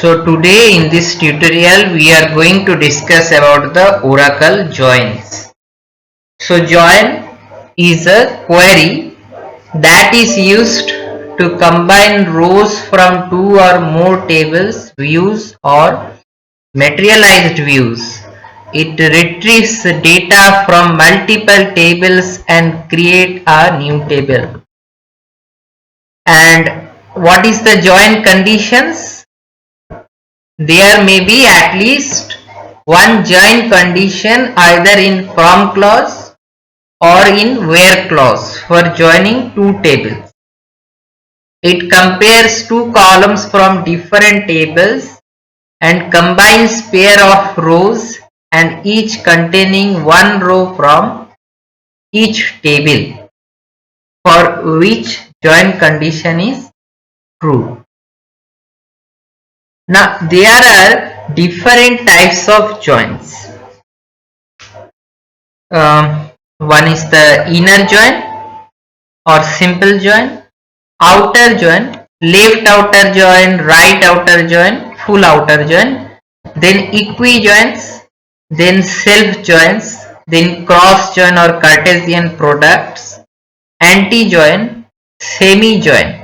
So today in this tutorial we are going to discuss about the Oracle joins. So join is a query that is used to combine rows from two or more tables, views or materialized views. It retrieves data from multiple tables and create a new table. And what is the join conditions? There may be at least one join condition either in from clause or in where clause for joining two tables. It compares two columns from different tables and combines pair of rows and each containing one row from each table for which join condition is true. Now there are different types of joins. One is the inner join or simple join, outer join, left outer join, right outer join, full outer join, then equijoins, then self joins, then cross join or Cartesian products, anti join, semi join.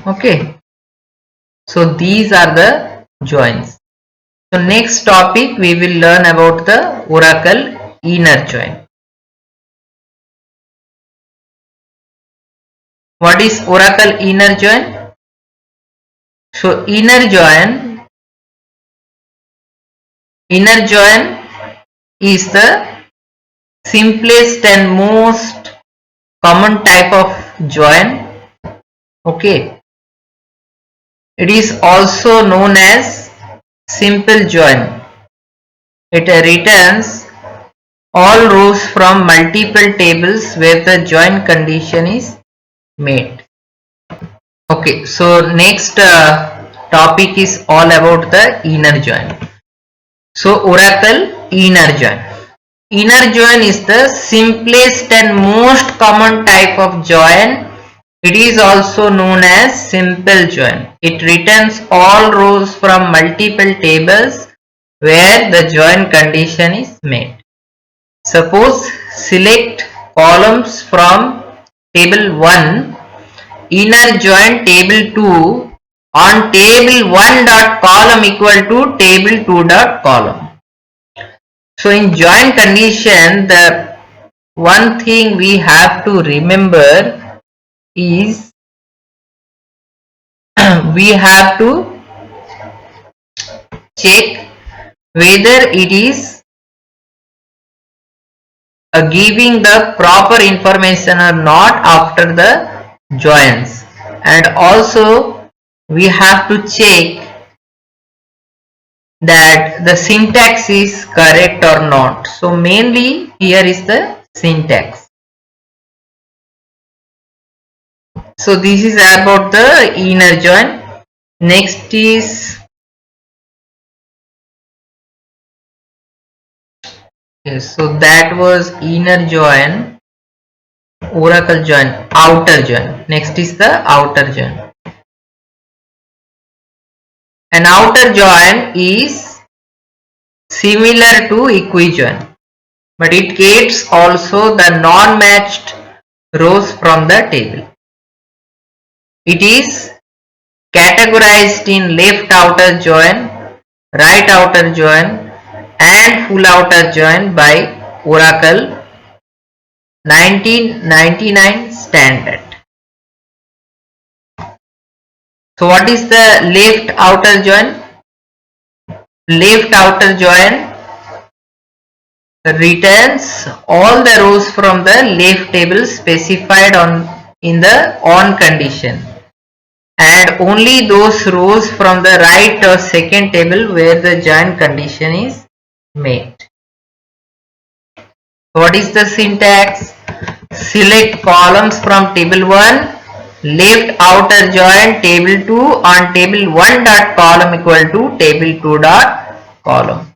Okay, so these are the joins. So next topic we will learn about the Oracle inner join. What is Oracle inner join? So inner join is the simplest and most common type of join. Okay, it is also known as simple join. It returns all rows from multiple tables where the join condition is made. Okay, so next topic is all about the inner join. So Oracle inner join. Inner join is the simplest and most common type of join. It is also known as simple join. It returns all rows from multiple tables where the join condition is made. Suppose select columns from table 1, inner join table 2 on table 1 dot column equal to table 2 dot column. So in join condition, the one thing we have to remember is we have to check whether it is giving the proper information or not after the joins, and also we have to check that the syntax is correct or not. So mainly here is the syntax. So this is about the inner join. Next is so that was inner join, Oracle join, outer join. Next is the outer join. An outer join is similar to equijoin, but it gets also the non-matched rows from the table. It is categorized in left outer join, right outer join and full outer join by Oracle 1999 standard. So what is the left outer join? Left outer join returns all the rows from the left table specified in the on condition, and only those rows from the right or second table where the join condition is made. What is the syntax? Select columns from table 1, left outer join table 2 on table 1 dot column equal to table 2 dot column.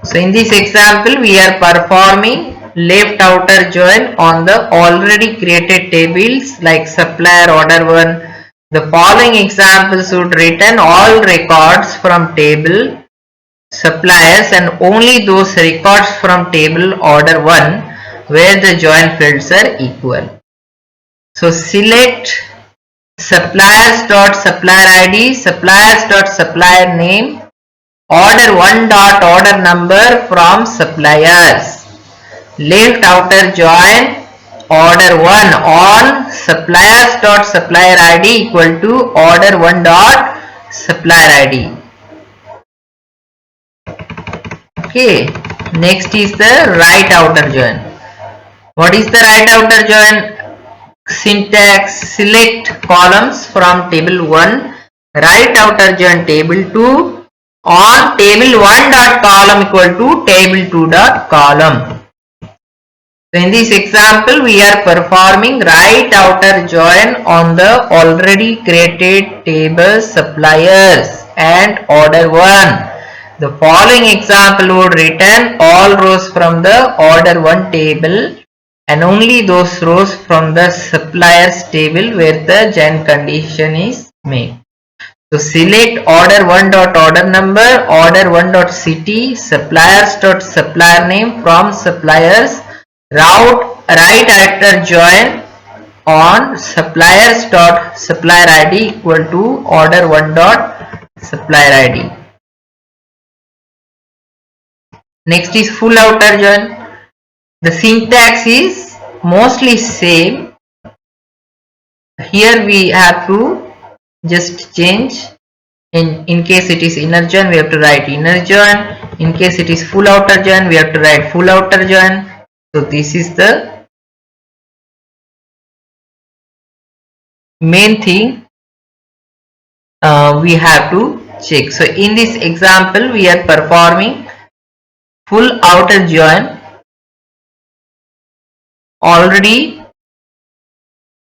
So in this example we are performing left outer join on the already created tables like supplier, order 1, The following examples would return all records from table suppliers and only those records from table order 1 where the join fields are equal. So select suppliers.supplier ID, suppliers.supplier name, order 1 dot order number from suppliers. Left outer join order 1 on suppliers.supplier ID equal to order 1 dot supplier ID. Okay, next is the right outer join. What is the right outer join? Syntax: select columns from table 1, right outer join table 2 on table 1 dot column equal to table 2 dot column. So in this example we are performing right outer join on the already created table suppliers and order 1. The following example would return all rows from the order 1 table and only those rows from the suppliers table where the join condition is made. So select order 1 dot order number, order 1 dot city, suppliers dot supplier name from suppliers, route right after join on suppliers dot supplier ID equal to order 1 dot supplier ID. Next is full outer join. The syntax is mostly same. Here we have to just change. In case it is inner join, we have to write inner join. In case it is full outer join, we have to write full outer join. So this is the main thing we have to check. So in this example, we are performing full outer join already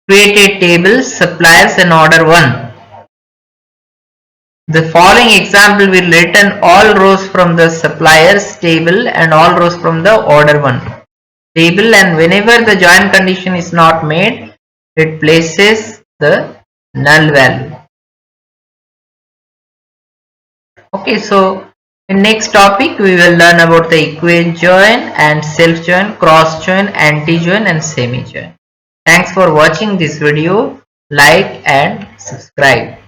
created tables, suppliers and order 1. The following example will return all rows from the suppliers table and all rows from the order 1 table, and whenever the join condition is not made, it places the null value. Okay, so in next topic we will learn about the equivalent join and self join, cross join, anti join and semi join. Thanks for watching this video. Like and subscribe.